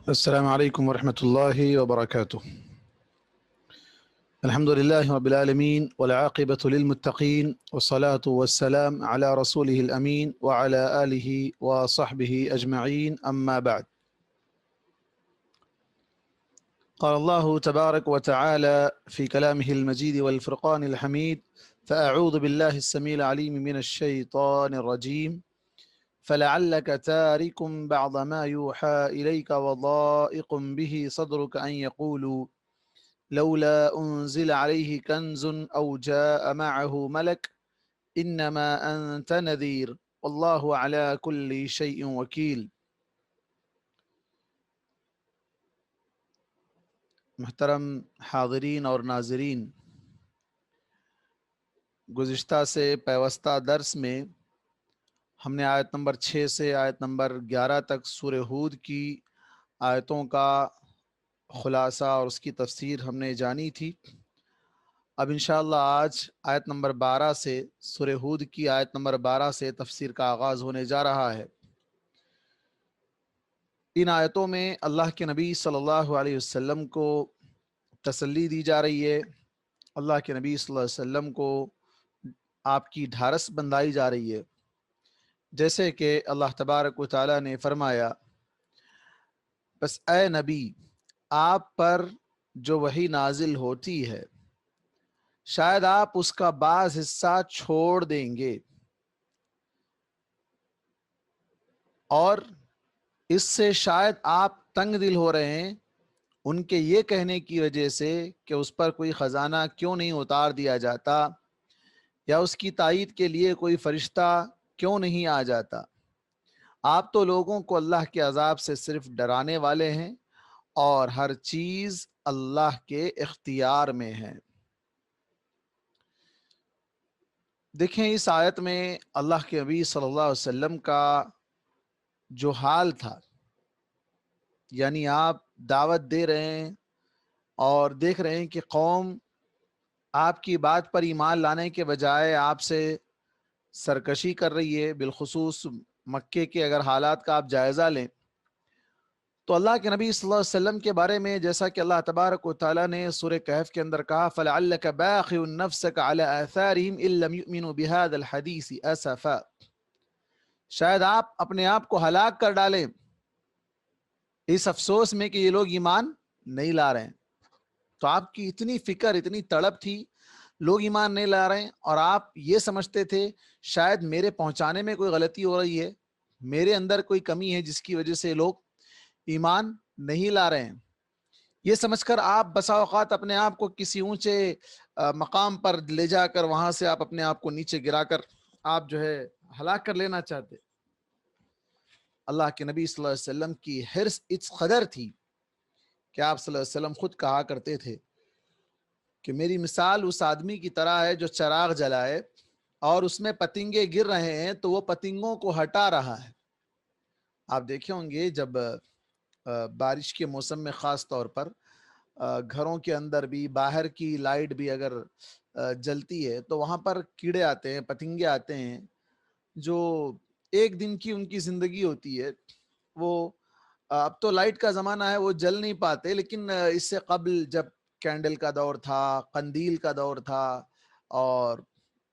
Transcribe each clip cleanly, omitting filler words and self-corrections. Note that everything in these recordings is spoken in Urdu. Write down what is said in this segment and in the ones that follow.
السلام عليكم ورحمة الله وبركاته. الحمد لله رب العالمين والعاقبة للمتقين والصلاة والسلام على رسوله الأمين وعلى آله وصحبه أجمعين، أما بعد. قال الله تبارك وتعالى في كلامه المجيد والفرقان الحميد: فأعوذ بالله السميع العليم من الشيطان الرجيم فلعلك تارك بعض ما يوحى إليك وضائق به صدرك أن يقولوا لولا أنزل عليه كنز أو جاء معه ملك إنما أنت نذير والله على كل شيء وكيل. محترم حاضرین اور ناظرین، گزشتہ سے پیوستہ درس میں ہم نے آیت نمبر 6 سے آیت نمبر 11 تک سورہ ہود کی آیتوں کا خلاصہ اور اس کی تفسیر ہم نے جانی تھی۔ اب انشاءاللہ آج آیت نمبر 12 سے سورہ ہود کی آیت نمبر 12 سے تفسیر کا آغاز ہونے جا رہا ہے۔ ان آیتوں میں اللہ کے نبی صلی اللہ علیہ وسلم کو تسلی دی جا رہی ہے، اللہ کے نبی صلی اللہ علیہ وسلم کو آپ کی ڈھارس بندھائی جا رہی ہے، جیسے کہ اللہ تبارک و تعالیٰ نے فرمایا، بس اے نبی آپ پر جو وحی نازل ہوتی ہے شاید آپ اس کا بعض حصہ چھوڑ دیں گے، اور اس سے شاید آپ تنگ دل ہو رہے ہیں ان کے یہ کہنے کی وجہ سے کہ اس پر کوئی خزانہ کیوں نہیں اتار دیا جاتا، یا اس کی تائید کے لیے کوئی فرشتہ کیوں نہیں آ جاتا۔ آپ تو لوگوں کو اللہ کے عذاب سے صرف ڈرانے والے ہیں، اور ہر چیز اللہ کے اختیار میں ہے۔ دیکھیں اس آیت میں اللہ کے نبی صلی اللہ علیہ وسلم کا جو حال تھا، یعنی آپ دعوت دے رہے ہیں اور دیکھ رہے ہیں کہ قوم آپ کی بات پر ایمان لانے کے بجائے آپ سے سرکشی کر رہی ہے۔ بالخصوص مکے کے اگر حالات کا آپ جائزہ لیں تو اللہ کے نبی صلی اللہ علیہ وسلم کے بارے میں جیسا کہ اللہ تبارک و تعالیٰ نے سورہ کہف کے اندر کہا، فَلَعَلَّكَ بَاخِعٌ نَفْسَكَ عَلَىٰ آثَارِهِمْ إِن لَّمْ يُؤْمِنُوا بِهَٰذَا الْحَدِيثِ أَسَفًا، شاید آپ اپنے آپ کو ہلاک کر ڈالیں اس افسوس میں کہ یہ لوگ ایمان نہیں لا رہے ہیں۔ تو آپ کی اتنی فکر، اتنی تڑپ تھی، لوگ ایمان نہیں لا رہے ہیں، اور آپ یہ سمجھتے تھے شاید میرے پہنچانے میں کوئی غلطی ہو رہی ہے، میرے اندر کوئی کمی ہے جس کی وجہ سے لوگ ایمان نہیں لا رہے ہیں۔ یہ سمجھ کر آپ بسا اوقات اپنے آپ کو کسی اونچے مقام پر لے جا کر وہاں سے آپ اپنے آپ کو نیچے گرا کر آپ جو ہے ہلاک کر لینا چاہتے۔ اللہ کے نبی صلی اللہ علیہ وسلم کی حرص اس قدر تھی کہ آپ صلی اللہ علیہ وسلم خود کہا کرتے تھے کہ میری مثال اس آدمی کی طرح ہے جو چراغ جلائے اور اس میں پتنگے گر رہے ہیں تو وہ پتنگوں کو ہٹا رہا ہے۔ آپ دیکھے ہوں گے جب بارش کے موسم میں خاص طور پر گھروں کے اندر بھی باہر کی لائٹ بھی اگر جلتی ہے تو وہاں پر کیڑے آتے ہیں، پتنگے آتے ہیں، جو ایک دن کی ان کی زندگی ہوتی ہے۔ وہ اب تو لائٹ کا زمانہ ہے، وہ جل نہیں پاتے، لیکن اس سے قبل جب کینڈل کا دور تھا، قندیل کا دور تھا، اور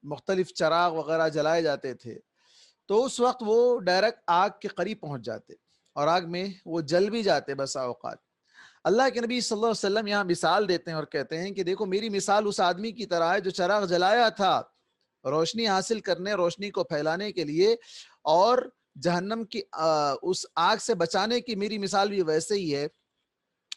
مختلف چراغ وغیرہ جلائے جاتے تھے، تو اس وقت وہ ڈائریکٹ آگ کے قریب پہنچ جاتے اور آگ میں وہ جل بھی جاتے بسا اوقات۔ اللہ کے نبی صلی اللہ علیہ وسلم یہاں مثال دیتے ہیں اور کہتے ہیں کہ دیکھو میری مثال اس آدمی کی طرح ہے جو چراغ جلایا تھا روشنی حاصل کرنے، روشنی کو پھیلانے کے لیے، اور جہنم کی اس آگ سے بچانے کی میری مثال بھی ویسے ہی ہے۔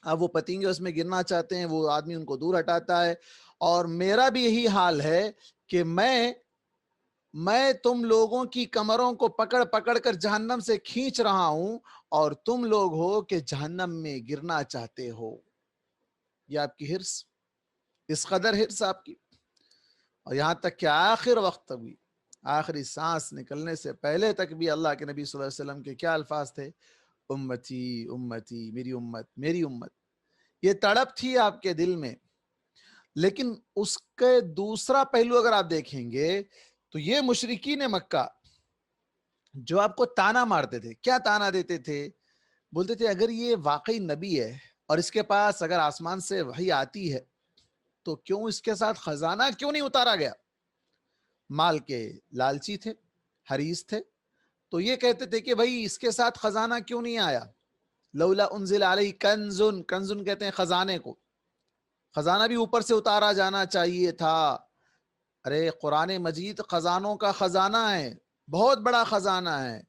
اب وہ پتنگے اس میں گرنا چاہتے ہیں، وہ آدمی ان کو دور ہٹاتا ہے، اور میرا بھی یہی حال ہے کہ میں تم لوگوں کی کمروں کو پکڑ پکڑ کر جہنم سے کھینچ رہا ہوں، اور تم لوگ ہو کہ جہنم میں گرنا چاہتے ہو۔ یہ آپ کی حرص، اس قدر حرص آپ کی، اور یہاں تک کہ آخر وقت بھی، آخری سانس نکلنے سے پہلے تک بھی اللہ کے نبی صلی اللہ علیہ وسلم کے کیا الفاظ تھے؟ امتی امتی، میری امت میری امت۔ یہ تڑپ تھی آپ کے دل میں۔ لیکن اس کے دوسرا پہلو اگر آپ دیکھیں گے تو یہ مشرکین مکہ جو آپ کو تانا مارتے تھے، کیا تانا دیتے تھے؟ بولتے تھے اگر یہ واقعی نبی ہے اور اس کے پاس اگر آسمان سے وحی آتی ہے تو کیوں اس کے ساتھ خزانہ کیوں نہیں اتارا گیا؟ مال کے لالچی تھے، حریص تھے، تو یہ کہتے تھے کہ بھائی اس کے ساتھ خزانہ کیوں نہیں آیا؟ لولا انزل علیہ کنزن، کنزن کہتے ہیں خزانے کو، خزانہ بھی اوپر سے اتارا جانا چاہیے تھا۔ ارے قرآن مجید خزانوں کا خزانہ ہے، بہت بڑا خزانہ ہے،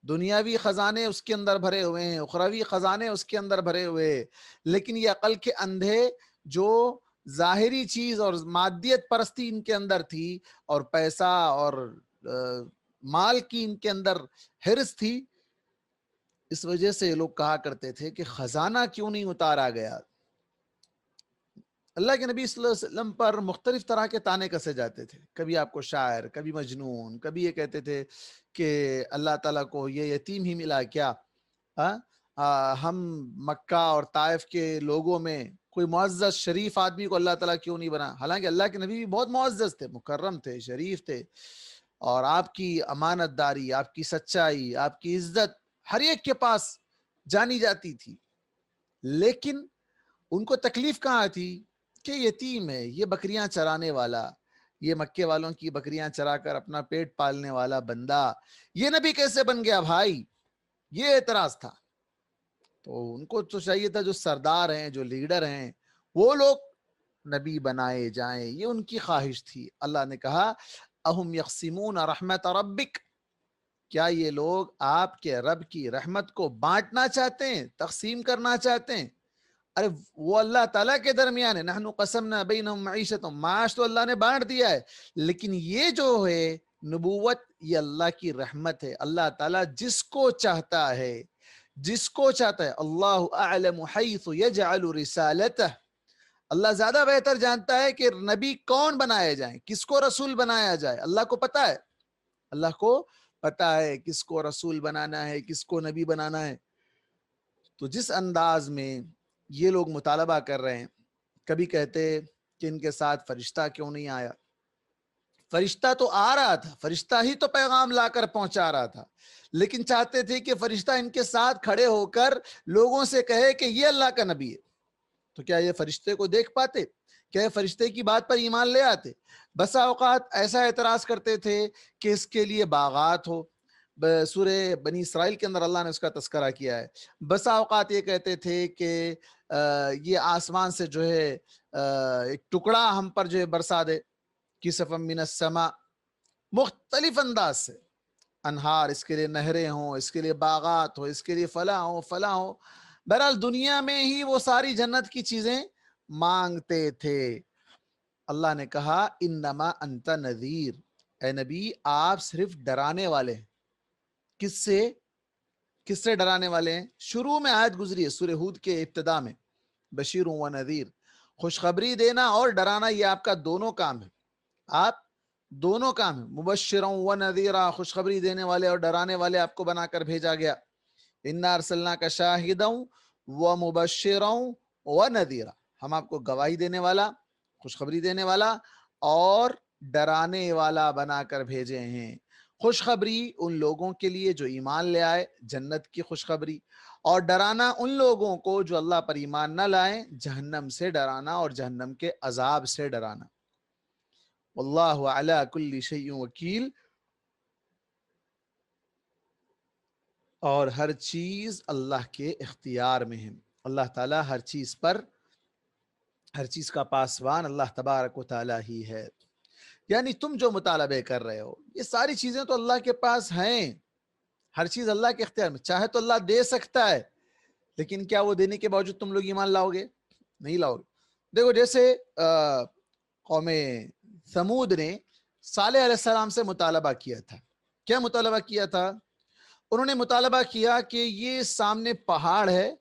دنیاوی خزانے اس کے اندر بھرے ہوئے ہیں، اخروی خزانے اس کے اندر بھرے ہوئے ہیں، لیکن یہ عقل کے اندھے جو ظاہری چیز اور مادیت پرستی ان کے اندر تھی اور پیسہ اور مال کی ان کے اندر حرص تھی، اس وجہ سے لوگ کہا کرتے تھے کہ خزانہ کیوں نہیں اتارا گیا؟ اللہ کے نبی صلی اللہ علیہ وسلم پر مختلف طرح کے تانے کسے جاتے تھے، کبھی آپ کو شاعر، کبھی مجنون، کبھی یہ کہتے تھے کہ اللہ تعالیٰ کو یہ یتیم ہی ملا کیا؟ ہم مکہ اور طائف کے لوگوں میں کوئی معزز شریف آدمی کو اللہ تعالیٰ کیوں نہیں بنا؟ حالانکہ اللہ کے نبی بھی بہت معزز تھے، مکرم تھے، شریف تھے، اور آپ کی امانت داری، آپ کی سچائی، آپ کی عزت ہر ایک کے پاس جانی جاتی تھی، لیکن ان کو تکلیف کہاں تھی کہ یتیم ہے، یہ بکریاں چرانے والا، یہ مکے والوں کی بکریاں چرا کر اپنا پیٹ پالنے والا بندہ یہ نبی کیسے بن گیا بھائی؟ یہ اعتراض تھا۔ تو ان کو تو چاہیے تھا جو سردار ہیں، جو لیڈر ہیں، وہ لوگ نبی بنائے جائیں، یہ ان کی خواہش تھی۔ اللہ نے کہا اہم یقسمون رحمت ربک، کیا یہ لوگ آپ کے رب کی رحمت کو بانٹنا چاہتے ہیں، تقسیم کرنا چاہتے ہیں؟ ارے وہ اللہ تعالیٰ کے درمیان ہے، نحن قسمنا بینہم معیشتہم، معاش تو اللہ نے بانٹ دیا ہے، لیکن یہ جو ہے نبوت، یہ اللہ کی رحمت ہے۔ اللہ تعالیٰ جس کو چاہتا ہے، جس کو چاہتا ہے، اللہ اعلم حیث یجعل رسالتہ، اللہ زیادہ بہتر جانتا ہے کہ نبی کون بنائے جائیں، کس کو رسول بنایا جائے، اللہ کو پتا ہے، اللہ کو پتا ہے کس کو رسول بنانا ہے، کس کو نبی بنانا ہے۔ تو جس انداز میں یہ لوگ مطالبہ کر رہے ہیں، کبھی کہتے کہ ان کے ساتھ فرشتہ کیوں نہیں آیا؟ فرشتہ تو آ رہا تھا، فرشتہ ہی تو پیغام لا کر پہنچا رہا تھا، لیکن چاہتے تھے کہ فرشتہ ان کے ساتھ کھڑے ہو کر لوگوں سے کہے کہ یہ اللہ کا نبی ہے۔ تو کیا یہ فرشتے کو دیکھ پاتے؟ کیا یہ فرشتے کی بات پر ایمان لے آتے؟ بسا اوقات ایسا اعتراض کرتے تھے کہ اس کے لیے باغات ہو، سورہ بنی اسرائیل کے اندر اللہ نے اس کا تذکرہ کیا ہے۔ بسا اوقات یہ کہتے تھے کہ یہ آسمان سے جو ہے ایک ٹکڑا ہم پر جو ہے برسا دے، کسفم من السماء، مختلف انداز سے انہار، اس کے لیے نہریں ہوں، اس کے لیے باغات ہو، اس کے لیے فلاں ہو فلاں ہو۔ بہرحال دنیا میں ہی وہ ساری جنت کی چیزیں مانگتے تھے۔ اللہ نے کہا انما انت نذیر، اے نبی آپ صرف ڈرانے والے ہیں۔ کس سے ڈرانے والے ہیں؟ شروع میں آیت گزری ہے سورہ ہود کے ابتدا میں، بشیر و نذیر، خوشخبری دینا اور ڈرانا، یہ آپ کا دونوں کام ہے، آپ دونوں کام ہیں، مبشرا و نذیرا، خوشخبری دینے والے اور ڈرانے والے آپ کو بنا کر بھیجا گیا۔ انا ارسلناک شاہدا و مبشرا و نذیرا، ہم آپ کو گواہی دینے والا، خوشخبری دینے والا اور ڈرانے والا بنا کر بھیجے ہیں۔ خوشخبری ان لوگوں کے لیے جو ایمان لے آئے، جنت کی خوشخبری، اور ڈرانا ان لوگوں کو جو اللہ پر ایمان نہ لائیں، جہنم سے ڈرانا اور جہنم کے عذاب سے ڈرانا۔ واللہ علی کل شیء وکیل، اور ہر چیز اللہ کے اختیار میں ہے۔ اللہ تعالیٰ ہر چیز کا پاسبان اللہ تبارک و تعالیٰ ہی ہے۔ یعنی تم جو مطالبے کر رہے ہو، یہ ساری چیزیں تو اللہ کے پاس ہیں، ہر چیز اللہ کے اختیار میں، چاہے تو اللہ دے سکتا ہے، لیکن کیا وہ دینے کے باوجود تم لوگ ایمان لاؤ گے؟ نہیں لاؤ گے۔ دیکھو جیسے قوم ثمود نے صالح علیہ السلام سے مطالبہ کیا تھا، کیا مطالبہ کیا تھا؟ انہوں نے مطالبہ کیا کہ یہ سامنے پہاڑ ہے،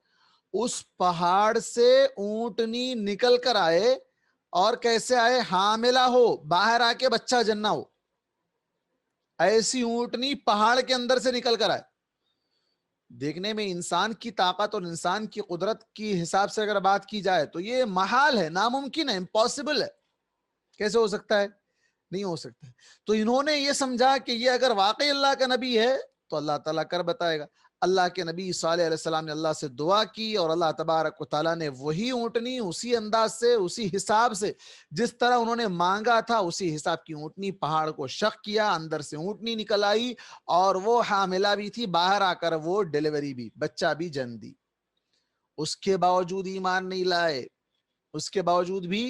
اس پہاڑ سے اونٹنی نکل کر آئے، اور کیسے آئے؟ حاملہ ہو، باہر آ کے بچہ جنہ ہو، ایسی اونٹنی پہاڑ کے اندر سے نکل کر آئے۔ دیکھنے میں انسان کی طاقت اور انسان کی قدرت کی حساب سے اگر بات کی جائے تو یہ محال ہے، ناممکن ہے، امپاسبل ہے، کیسے ہو سکتا ہے؟ نہیں ہو سکتا۔ تو انہوں نے یہ سمجھا کہ یہ اگر واقعی اللہ کا نبی ہے تو اللہ تعالیٰ کر بتائے گا۔ اللہ کے نبی صالح علیہ السلام نے اللہ سے دعا کی اور اللہ تبارک و تعالیٰ نے وہی اونٹنی اسی انداز سے اسی حساب سے جس طرح انہوں نے مانگا تھا اسی حساب کی اونٹنی پہاڑ کو شق کیا، اندر سے اونٹنی نکل آئی اور وہ حاملہ بھی تھی، باہر آ کر وہ ڈیلیوری بھی، بچہ بھی جن دی۔ اس کے باوجود ایمان نہیں لائے، اس کے باوجود بھی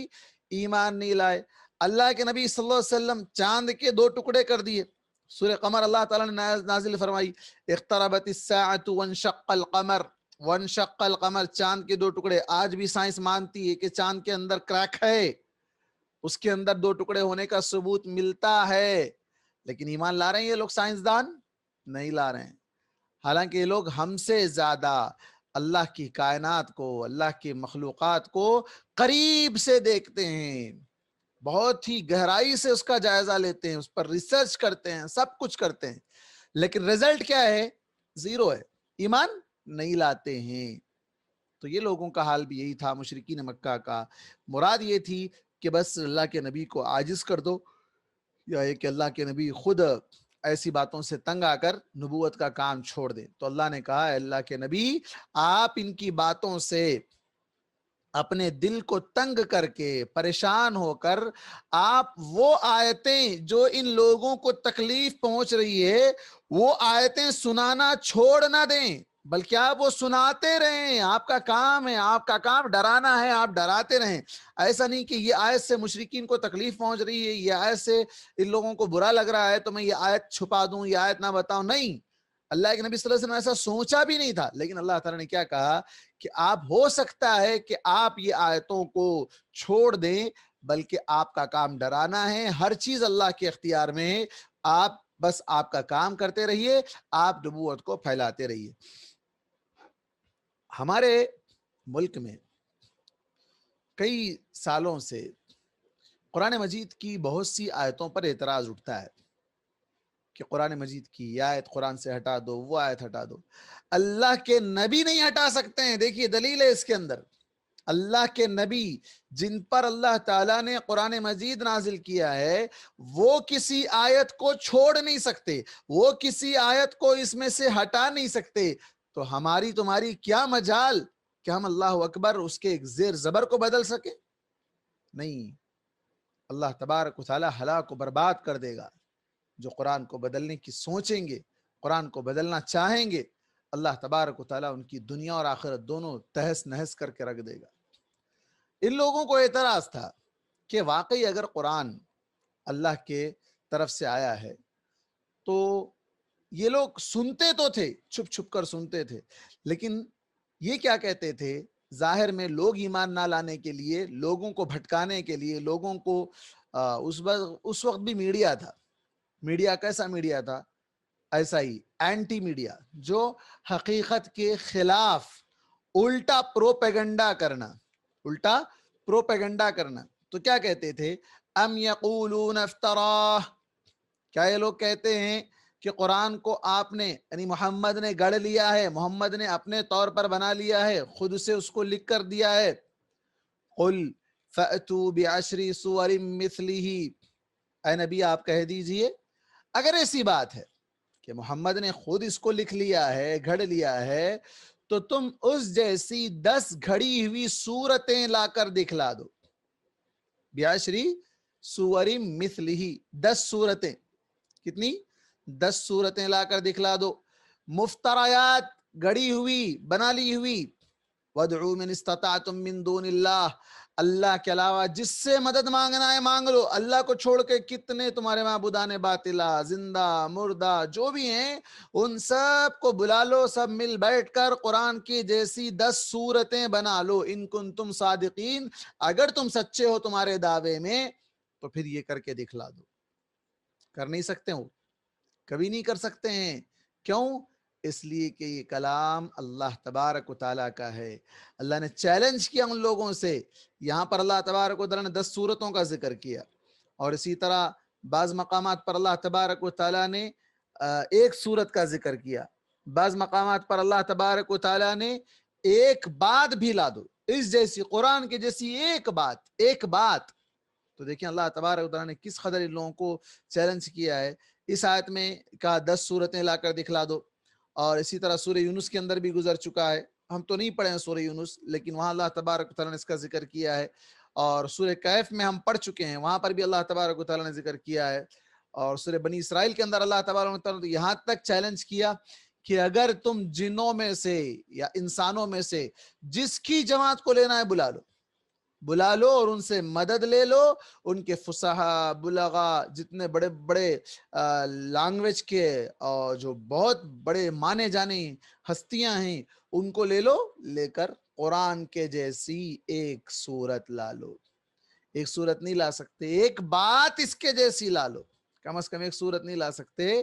ایمان نہیں لائے۔ اللہ کے نبی صلی اللہ علیہ وسلم چاند کے 2 ٹکڑے کر دیے۔ سورہ قمر اللہ تعالیٰ نے نازل فرمائی، اقتربت الساعة وانشق القمر، وانشق القمر، چاند کے 2 ٹکڑے۔ آج بھی سائنس مانتی ہے کہ چاند کے اندر کریک ہے، اس کے اندر 2 ٹکڑے ہونے کا ثبوت ملتا ہے، لیکن ایمان لا رہے ہیں یہ لوگ سائنسدان؟ نہیں لا رہے ہیں۔ حالانکہ یہ لوگ ہم سے زیادہ اللہ کی کائنات کو، اللہ کی مخلوقات کو قریب سے دیکھتے ہیں، بہت ہی گہرائی سے اس کا جائزہ لیتے ہیں، اس پر ریسرچ کرتے ہیں، سب کچھ کرتے ہیں، لیکن رزلٹ کیا ہے؟ 0 ہے، ایمان نہیں لاتے ہیں۔ تو یہ لوگوں کا حال بھی یہی تھا، مشرکین مکہ کا۔ مراد یہ تھی کہ بس اللہ کے نبی کو عاجز کر دو، یا یہ کہ اللہ کے نبی خود ایسی باتوں سے تنگ آ کر نبوت کا کام چھوڑ دیں۔ تو اللہ نے کہا، اللہ کے نبی آپ ان کی باتوں سے اپنے دل کو تنگ کر کے، پریشان ہو کر، آپ وہ آیتیں جو ان لوگوں کو تکلیف پہنچ رہی ہے وہ آیتیں سنانا چھوڑ نہ دیں، بلکہ آپ وہ سناتے رہیں۔ آپ کا کام ہے، آپ کا کام ڈرانا ہے، آپ ڈراتے رہیں۔ ایسا نہیں کہ یہ آیت سے مشرکین کو تکلیف پہنچ رہی ہے، یہ آیت سے ان لوگوں کو برا لگ رہا ہے تو میں یہ آیت چھپا دوں، یہ آیت نہ بتاؤں۔ نہیں، اللہ کے نبی صلی اللہ علیہ وسلم ایسا سوچا بھی نہیں تھا، لیکن اللہ تعالیٰ نے کیا کہا کہ آپ ہو سکتا ہے کہ آپ یہ آیتوں کو چھوڑ دیں، بلکہ آپ کا کام ڈرانا ہے۔ ہر چیز اللہ کے اختیار میں ہے، آپ بس آپ کا کام کرتے رہیے، آپ نبوت کو پھیلاتے رہیے۔ ہمارے ملک میں کئی سالوں سے قرآن مجید کی بہت سی آیتوں پر اعتراض اٹھتا ہے کہ قرآن مجید کی یہ آیت قرآن سے ہٹا دو، وہ آیت ہٹا دو۔ اللہ کے نبی نہیں ہٹا سکتے ہیں۔ دیکھیے دلیل ہے اس کے اندر، اللہ کے نبی جن پر اللہ تعالیٰ نے قرآن مجید نازل کیا ہے وہ کسی آیت کو چھوڑ نہیں سکتے، وہ کسی آیت کو اس میں سے ہٹا نہیں سکتے۔ تو ہماری تمہاری کیا مجال کہ ہم اللہ اکبر اس کے زیر زبر کو بدل سکیں؟ نہیں، اللہ تبارک و تعالی ہلاک و برباد کر دے گا جو قرآن کو بدلنے کی سوچیں گے، قرآن کو بدلنا چاہیں گے۔ اللہ تبارک و تعالیٰ ان کی دنیا اور آخرت دونوں تہس نہس کر کے رکھ دے گا۔ ان لوگوں کو اعتراض تھا کہ واقعی اگر قرآن اللہ کے طرف سے آیا ہے تو یہ لوگ سنتے تو تھے، چھپ چھپ کر سنتے تھے، لیکن یہ کیا کہتے تھے؟ ظاہر میں لوگ ایمان نہ لانے کے لیے، لوگوں کو بھٹکانے کے لیے، لوگوں کو اس وقت بھی میڈیا تھا۔ میڈیا کیسا میڈیا تھا؟ ایسا ہی اینٹی میڈیا، جو حقیقت کے خلاف الٹا پروپیگنڈا کرنا، الٹا پروپیگنڈا کرنا۔ تو کیا کہتے تھے؟ ام یقولون افتراہ، کیا یہ لوگ کہتے ہیں کہ قرآن کو آپ نے، یعنی محمد نے گڑھ لیا ہے، محمد نے اپنے طور پر بنا لیا ہے، خود سے اس کو لکھ کر دیا ہے؟ قل فأتوا بعشر سور مثلہ، اے نبی آپ کہہ دیجئے اگر ایسی بات ہے کہ محمد نے خود اس کو لکھ لیا ہے، گھڑ لیا ہے، تو تم اس جیسی 10 گھڑی ہوئی سورتیں لا کر دکھلا دو۔ بعشر سور مثلہ، 10 سورتیں، کتنی؟ 10 سورتیں لا کر دکھلا دو، مفتریات، گڑی ہوئی، بنا لی ہوئی۔ وَادْعُوا مِنِ اسْتَطَعْتُم مِّن دُونِ اللَّهِ، اللہ کے علاوہ جس سے مدد مانگنا ہے مانگ لو۔ اللہ کو چھوڑ کے کتنے تمہارے معبودان باطلا، زندہ مردہ جو بھی ہیں، ان سب کو بلا لو، سب مل بیٹھ کر قرآن کی جیسی 10 سورتیں بنا لو، ان کنتم صادقین، اگر تم سچے ہو تمہارے دعوے میں تو پھر یہ کر کے دکھلا دو۔ کر نہیں سکتے ہو، کبھی نہیں کر سکتے ہیں۔ کیوں؟ اس لیے کہ یہ کلام اللہ تبارک و تعالیٰ کا ہے۔ اللہ نے چیلنج کیا ان لوگوں سے۔ یہاں پر اللہ تبارک و تعالیٰ نے 10 سورتوں کا ذکر کیا، اور اسی طرح بعض مقامات پر اللہ تبارک و تعالیٰ نے ایک سورت کا ذکر کیا، بعض مقامات پر اللہ تبارک و تعالیٰ نے ایک بات بھی لا دو، اس جیسی، قرآن کی جیسی ایک بات۔ تو دیکھیں اللہ تبارک و تعالیٰ نے کس قدر ان لوگوں کو چیلنج کیا ہے۔ اس آیت میں کہا 10 سورتیں لا کر دکھلا دو، اور اسی طرح سورہ یونس کے اندر بھی گزر چکا ہے. ہم تو نہیں پڑھے ہیں سورہ یونس، لیکن وہاں اللہ تبارک و تعالیٰ نے اس کا ذکر کیا ہے. اور سورہ کہف میں ہم پڑھ چکے ہیں، وہاں پر بھی اللہ تبارک و تعالیٰ نے ذکر کیا ہے. اور سورہ بنی اسرائیل کے اندر اللہ تبارک و تعالیٰ نے یہاں تک چیلنج کیا کہ اگر تم جنوں میں سے یا انسانوں میں سے جس کی جماعت کو لینا ہے بلا لو اور ان سے مدد لے لو. ان کے فصحا بلغا جتنے بڑے بڑے لینگویج کے اور جو بہت بڑے مانے جانے ہستیاں ہیں ان کو لے لو، لے کر قرآن کے جیسی ایک صورت لا لو. ایک صورت نہیں لا سکتے، ایک بات اس کے جیسی لا لو. کم از کم ایک صورت نہیں لا سکتے،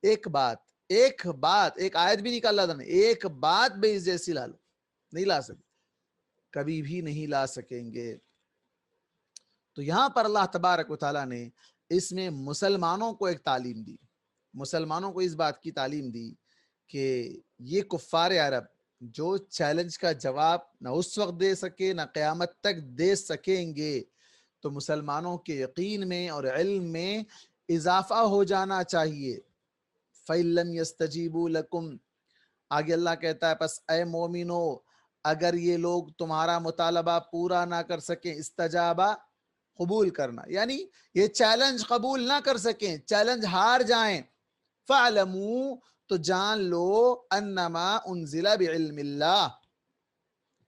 ایک بات ایک آیت بھی نکالا تھا، ایک بات بھی اس جیسی لا لو. نہیں لا سکتے، کبھی بھی نہیں لا سکیں گے. تو یہاں پر اللہ تبارک و تعالیٰ نے اس میں مسلمانوں کو ایک تعلیم دی، مسلمانوں کو اس بات کی تعلیم دی کہ یہ کفار عرب جو چیلنج کا جواب نہ اس وقت دے سکے نہ قیامت تک دے سکیں گے، تو مسلمانوں کے یقین میں اور علم میں اضافہ ہو جانا چاہیے. فَإِن لَمْ يَسْتَجِيبُوا لَكُمْ، آگے اللہ کہتا ہے پس اے مومنو اگر یہ لوگ تمہارا مطالبہ پورا نہ کر سکیں، استجابہ قبول کرنا، یعنی یہ چیلنج قبول نہ کر سکیں، چیلنج ہار جائیں، فَعْلَمُوا تو جان لو انما انزل بعلم اللہ،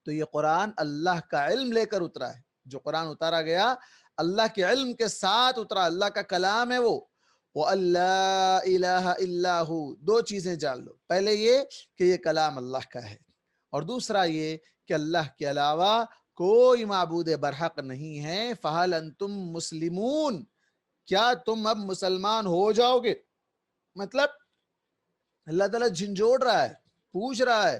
تو یہ قرآن اللہ کا علم لے کر اترا ہے. جو قرآن اتارا گیا اللہ کے علم کے ساتھ اترا، اللہ کا کلام ہے وہ. وَأَلَّا إِلَهَ إِلَّا هُ، دو چیزیں جان لو، پہلے یہ کہ یہ کلام اللہ کا ہے، اور دوسرا یہ کہ اللہ کے علاوہ کوئی معبود برحق نہیں ہے. فَهَلْ أَنْتُمْ مُسْلِمُونَ، کیا تم اب مسلمان ہو جاؤ گے؟ مطلب اللہ تعالیٰ جھنجھوڑ رہا ہے، پوچھ رہا ہے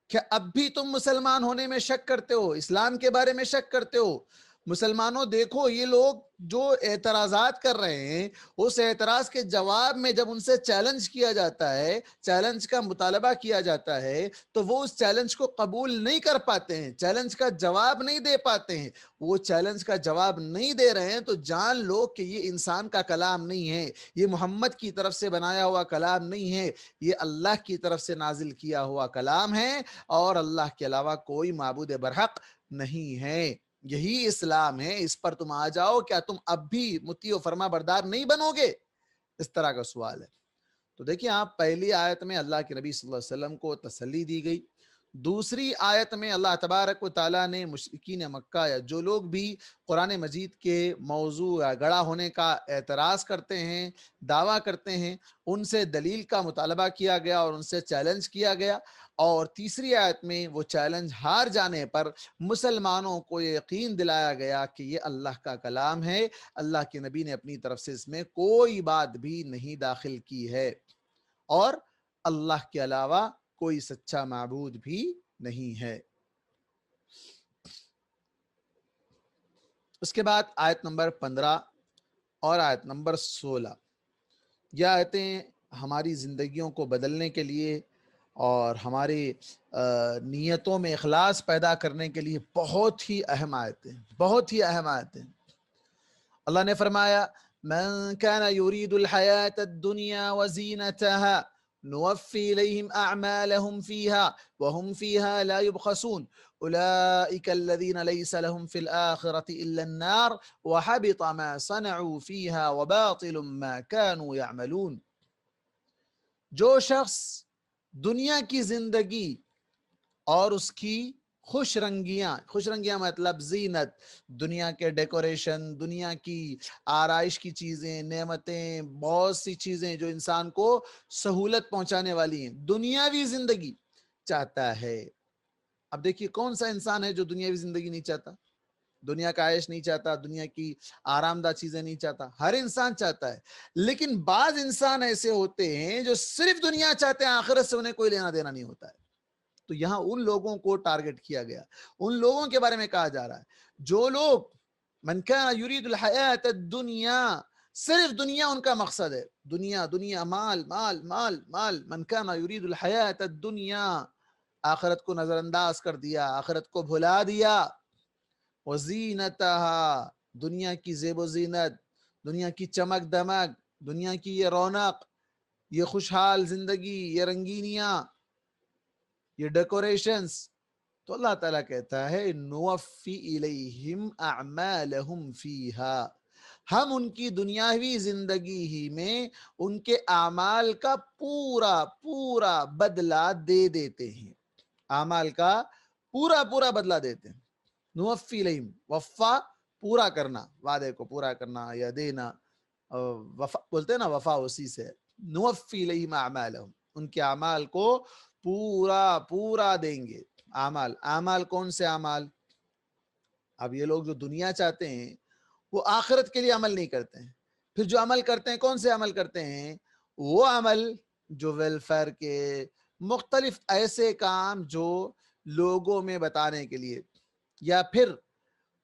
کہ اب بھی تم مسلمان ہونے میں شک کرتے ہو، اسلام کے بارے میں شک کرتے ہو. مسلمانوں دیکھو یہ لوگ جو اعتراضات کر رہے ہیں، اس اعتراض کے جواب میں جب ان سے چیلنج کیا جاتا ہے، چیلنج کا مطالبہ کیا جاتا ہے، تو وہ اس چیلنج کو قبول نہیں کر پاتے ہیں، چیلنج کا جواب نہیں دے پاتے ہیں. وہ چیلنج کا جواب نہیں دے رہے ہیں تو جان لو کہ یہ انسان کا کلام نہیں ہے، یہ محمد کی طرف سے بنایا ہوا کلام نہیں ہے، یہ اللہ کی طرف سے نازل کیا ہوا کلام ہے، اور اللہ کے علاوہ کوئی معبود برحق نہیں ہے. یہی اسلام ہے، اس پر تم آ جاؤ، کیا تم اب بھی مطیع و فرما بردار نہیں بنو گے؟ اس طرح کا سوال ہے. تو دیکھیں آپ پہلی آیت میں اللہ کے نبی صلی اللہ علیہ وسلم کو تسلی دی گئی، دوسری آیت میں اللہ تبارک و تعالیٰ نے مشرکین مکہ یا جو لوگ بھی قرآن مجید کے موضوع یا گڑا ہونے کا اعتراض کرتے ہیں، دعویٰ کرتے ہیں، ان سے دلیل کا مطالبہ کیا گیا اور ان سے چیلنج کیا گیا. اور تیسری آیت میں وہ چیلنج ہار جانے پر مسلمانوں کو یقین دلایا گیا کہ یہ اللہ کا کلام ہے، اللہ کے نبی نے اپنی طرف سے اس میں کوئی بات بھی نہیں داخل کی ہے، اور اللہ کے علاوہ کوئی سچا معبود بھی نہیں ہے. اس کے بعد آیت نمبر 15 اور آیت نمبر 16، یہ آیتیں ہماری زندگیوں کو بدلنے کے لیے اور ہماری نیتوں میں اخلاص پیدا کرنے کے لیے بہت ہی اہم آیتیں، بہت ہی اہم آیتیں. اللہ نے فرمایا من كان يريد الحياة الدنيا وزينتها نوفي إليهم أعمالهم فيها وهم فيها لا يبخسون أولئك الذين ليس لهم في الآخرة إلا النار وحبط ما صنعوا فيها وباطل ما كانوا يعملون. جو شخص دنیا کی زندگی اور اس کی خوش رنگیاں مطلب زینت، دنیا کے ڈیکوریشن، دنیا کی آرائش کی چیزیں، نعمتیں، بہت سی چیزیں جو انسان کو سہولت پہنچانے والی ہیں، دنیاوی زندگی چاہتا ہے. اب دیکھیے کون سا انسان ہے جو دنیاوی زندگی نہیں چاہتا، دنیا کا عائش نہیں چاہتا، دنیا کی آرام دہ چیزیں نہیں چاہتا؟ ہر انسان چاہتا ہے. لیکن بعض انسان ایسے ہوتے ہیں جو صرف دنیا چاہتے ہیں، آخرت سے انہیں کوئی لینا دینا نہیں ہوتا ہے. تو یہاں ان لوگوں کو ٹارگٹ کیا گیا، ان لوگوں کے بارے میں کہا جا رہا ہے جو لوگ من کان یرید الحیات الدنیا، صرف دنیا ان کا مقصد ہے، دنیا دنیا، مال مال مال مال. من کان یرید الحیات الدنیا، آخرت کو نظر انداز کر دیا، آخرت کو بھلا دیا. وزینتہا، دنیا کی زیب و زینت، دنیا کی چمک دمک، دنیا کی یہ رونق، یہ خوشحال زندگی، یہ رنگینیاں، یہ ڈیکوریشنز، تو اللہ تعالیٰ کہتا ہے نوفی الیہم اعمالہم فیہا، ہم ان کی دنیاوی زندگی ہی میں ان کے اعمال کا پورا پورا بدلہ دے دیتے ہیں، اعمال کا پورا پورا بدلہ دیتے ہیں۔ نوفی الیہم، وفا پورا کرنا، وعدے کو پورا کرنا یا دینا، وفا بولتے ہیں نا، وفا اسی سے۔ نوفی الیہم اعمالہم، ان کے اعمال کو پورا پورا دیں گے۔ اعمال کون سے اعمال؟ اب یہ لوگ جو دنیا چاہتے ہیں وہ آخرت کے لیے عمل نہیں کرتے ہیں، پھر جو عمل کرتے ہیں کون سے عمل کرتے ہیں؟ وہ عمل جو ویلفیئر کے، مختلف ایسے کام جو لوگوں میں بتانے کے لیے، یا پھر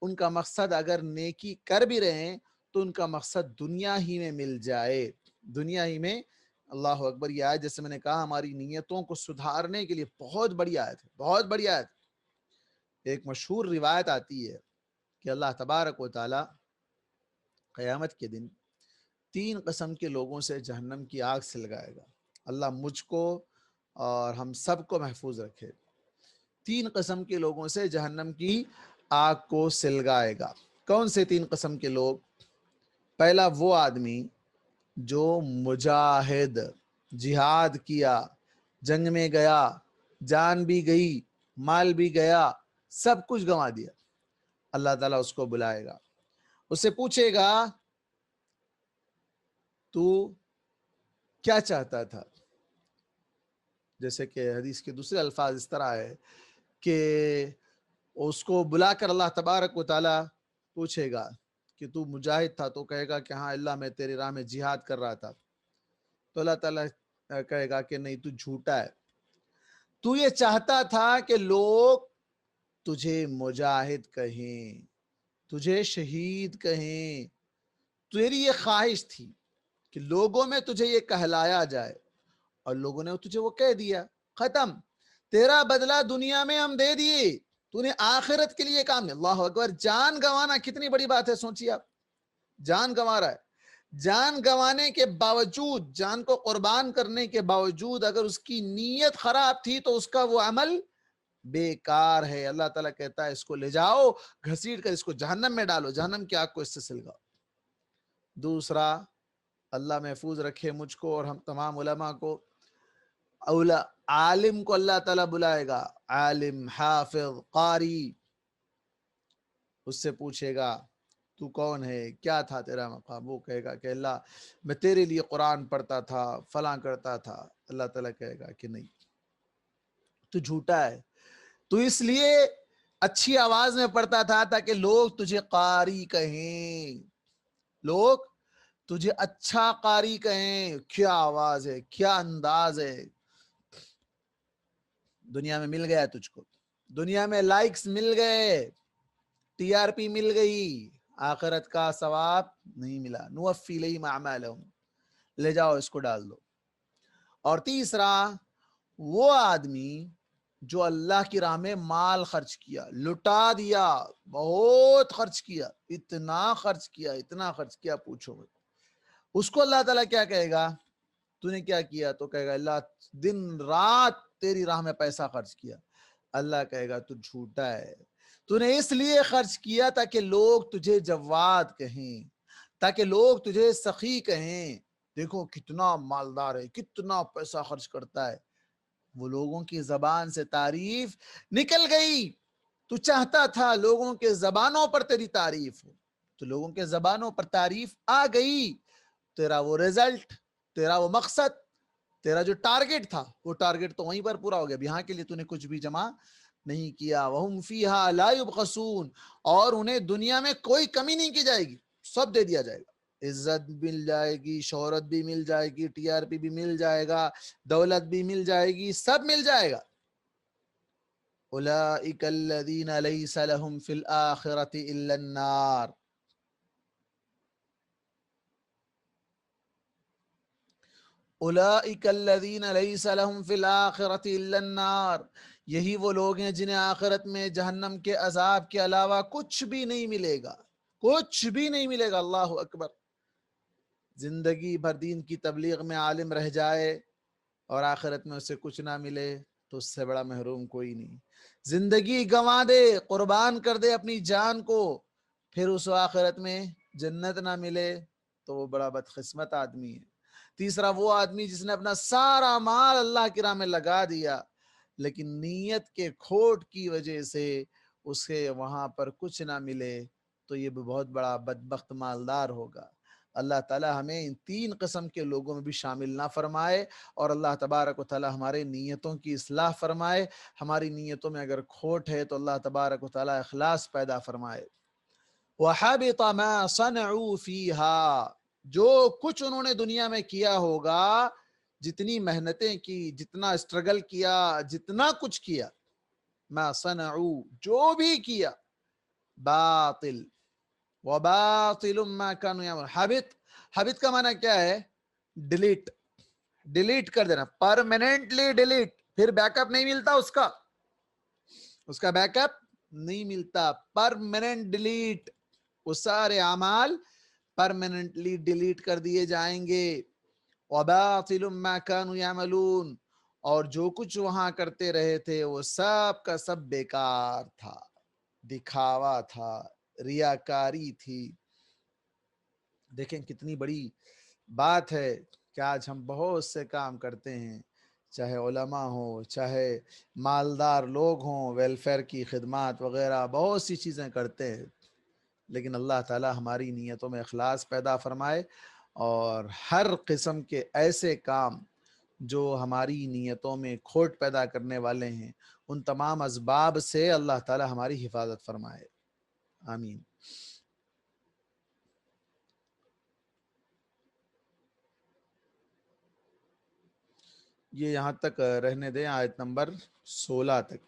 ان کا مقصد اگر نیکی کر بھی رہے ہیں تو ان کا مقصد دنیا ہی میں مل جائے، دنیا ہی میں۔ اللہ اکبر، یہ آیت جیسے میں نے کہا ہماری نیتوں کو سدھارنے کے لیے بہت بڑی آیت ہے، بہت بڑی آیت۔ ایک مشہور روایت آتی ہے کہ اللہ تبارک و تعالی قیامت کے دن 3 قسم کے لوگوں سے جہنم کی آگ سے لگائے گا۔ اللہ مجھ کو اور ہم سب کو محفوظ رکھے۔ 3 قسم کے لوگوں سے جہنم کی آگ کو سلگائے گا۔ کون سے 3 قسم کے لوگ؟ پہلا وہ آدمی جو مجاہد، جہاد کیا، جنگ میں گیا، جان بھی گئی، مال بھی گیا، سب کچھ گنوا دیا۔ اللہ تعالیٰ اس کو بلائے گا، اس سے پوچھے گا تو کیا چاہتا تھا؟ جیسے کہ حدیث کے دوسرے الفاظ اس طرح ہے کہ اس کو بلا کر اللہ تبارک و تعالیٰ پوچھے گا کہ تو مجاہد تھا، تو کہے گا کہ ہاں اللہ میں تیری راہ میں جہاد کر رہا تھا۔ تو اللہ تعالیٰ کہے گا کہ نہیں، تو جھوٹا ہے، تو یہ چاہتا تھا کہ لوگ تجھے مجاہد کہیں، تجھے شہید کہیں، تیری یہ خواہش تھی کہ لوگوں میں تجھے یہ کہلایا جائے، اور لوگوں نے تجھے وہ کہہ دیا، ختم، تیرا بدلہ دنیا میں ہم دے دیے، تو نے آخرت کے لیے کام نہیں۔ اللہ اکبر، جان گنوانا کتنی بڑی بات ہے، سوچیے آپ، جان گنوا رہا ہے، جان گنوانے کے باوجود، جان کو قربان کرنے کے باوجود اگر اس کی نیت خراب تھی تو اس کا وہ عمل بیکار ہے۔ اللہ تعالیٰ کہتا ہے اس کو لے جاؤ، گھسیٹ کر اس کو جہنم میں ڈالو، جہنم کی آگ کو اس سے سلگاؤ۔ دوسرا، اللہ محفوظ رکھے مجھ کو اور ہم تمام علماء کو، عالم کو اللہ تعالیٰ بلائے گا، عالم، حافظ، قاری، اس سے پوچھے گا تو کون ہے، کیا تھا تیرا مقام؟ وہ کہے گا کہ اللہ میں تیرے لیے قرآن پڑھتا تھا، فلاں کرتا تھا۔ اللہ تعالیٰ کہے گا کہ نہیں، تو جھوٹا ہے، تو اس لیے اچھی آواز میں پڑھتا تھا تاکہ لوگ تجھے قاری کہیں، لوگ تجھے اچھا قاری کہیں، کیا آواز ہے، کیا انداز ہے۔ دنیا میں مل گیا تجھ کو، دنیا میں لائکس مل گئے، ٹی آر پی مل گئی، آخرت کا ثواب نہیں ملا۔ نوفی الیہم اعمالہم، لے جاؤ اس کو ڈال دو۔ اور تیسرا، وہ آدمی جو اللہ کی راہ میں مال خرچ کیا، لٹا دیا، بہت خرچ کیا، اتنا خرچ کیا، اتنا خرچ کیا پوچھو مت، اس کو اللہ تعالیٰ کیا کہے گا؟ تو نے کیا کیا؟ تو کہے گا اللہ دن رات تیری راہ میں پیسہ خرچ کیا۔ اللہ کہے گا تو جھوٹا ہے، تو نے اس لیے خرچ کیا تاکہ لوگ تجھے جواد کہیں، تاکہ لوگ تجھے سخی کہیں، دیکھو کتنا مالدار ہے، کتنا پیسہ خرچ کرتا ہے۔ وہ لوگوں کی زبان سے تعریف نکل گئی، تو چاہتا تھا لوگوں کے زبانوں پر تیری تعریف ہو، تو لوگوں کے زبانوں پر تعریف آ گئی، تیرا وہ رزلٹ، تیرا وہ مقصد، تیرا جو ٹارگٹ تھا وہ ٹارگٹ تو وہیں پر پورا ہو گیا، یہاں کے لیے تو نے کچھ بھی جمع نہیں کیا۔ وَهُمْ فِيهَا لَا يُبْخَسُونَ، اور انہیں دنیا میں کوئی کمی نہیں کی جائے گی، سب دے دیا جائے گا، عزت مل جائے گی، شہرت بھی مل جائے گی، ٹی آر پی بھی مل جائے گا، دولت بھی مل جائے گی، سب مل جائے گا۔ أُولَئِكَ الَّذِينَ لَيْسَ لَهُمْ فِي الْآخِرَةِ إِلَّا النَّارِ، اولئک الذین لیس لہم فی الآخرۃ الا النار، یہی وہ لوگ ہیں جنہیں آخرت میں جہنم کے عذاب کے علاوہ کچھ بھی نہیں ملے گا، کچھ بھی نہیں ملے گا۔ اللہ اکبر، زندگی بھر دین کی تبلیغ میں عالم رہ جائے اور آخرت میں اسے کچھ نہ ملے تو اس سے بڑا محروم کوئی نہیں. زندگی گنوا دے، قربان کر دے اپنی جان کو، پھر اس آخرت میں جنت نہ ملے تو وہ بڑا بدقسمت آدمی ہے. تیسرا وہ آدمی جس نے اپنا سارا مال اللہ کی راہ میں لگا دیا لیکن نیت کے کھوٹ کی وجہ سے اسے وہاں پر کچھ نہ ملے تو یہ بھی بہت بڑا بدبخت مالدار ہوگا. اللہ تعالی ہمیں ان تین قسم کے لوگوں میں بھی شامل نہ فرمائے، اور اللہ تبارک و تعالی ہمارے نیتوں کی اصلاح فرمائے. ہماری نیتوں میں اگر کھوٹ ہے تو اللہ تبارک و تعالی اخلاص پیدا فرمائے. وَحَبِطَ مَا صَنَعُوا فِيهَا، جو کچھ انہوں نے دنیا میں کیا ہوگا، جتنی محنتیں کی، جتنا اسٹرگل کیا، جتنا کچھ کیا، ما صنعوا، جو بھی کیا، باطل. وباطل ما كانوا يعملون. حبت کا معنی کیا ہے؟ ڈیلیٹ کر دینا، پرماننٹلی ڈیلیٹ. پھر بیک اپ نہیں ملتا اس کا بیک اپ نہیں ملتا. پرماننٹ ڈیلیٹ، وہ سارے اعمال پرماننٹلی ڈیلیٹ کر دیے جائیں گے. وباطل ما كانوا يعملون، اور جو کچھ وہاں کرتے رہے تھے وہ سب کا سب بیکار تھا، دکھاوا تھا، ریاکاری تھی. دیکھیں کتنی بڑی بات ہے کہ آج ہم بہت سے کام کرتے ہیں، چاہے علماء ہوں، چاہے مالدار لوگ ہوں، ویلفیئر کی خدمات وغیرہ بہت سی چیزیں کرتے ہیں، لیکن اللہ تعالی ہماری نیتوں میں اخلاص پیدا فرمائے اور ہر قسم کے ایسے کام جو ہماری نیتوں میں کھوٹ پیدا کرنے والے ہیں ان تمام اسباب سے اللہ تعالی ہماری حفاظت فرمائے. آمین. یہ یہاں تک رہنے دیں، آیت نمبر 16 تک.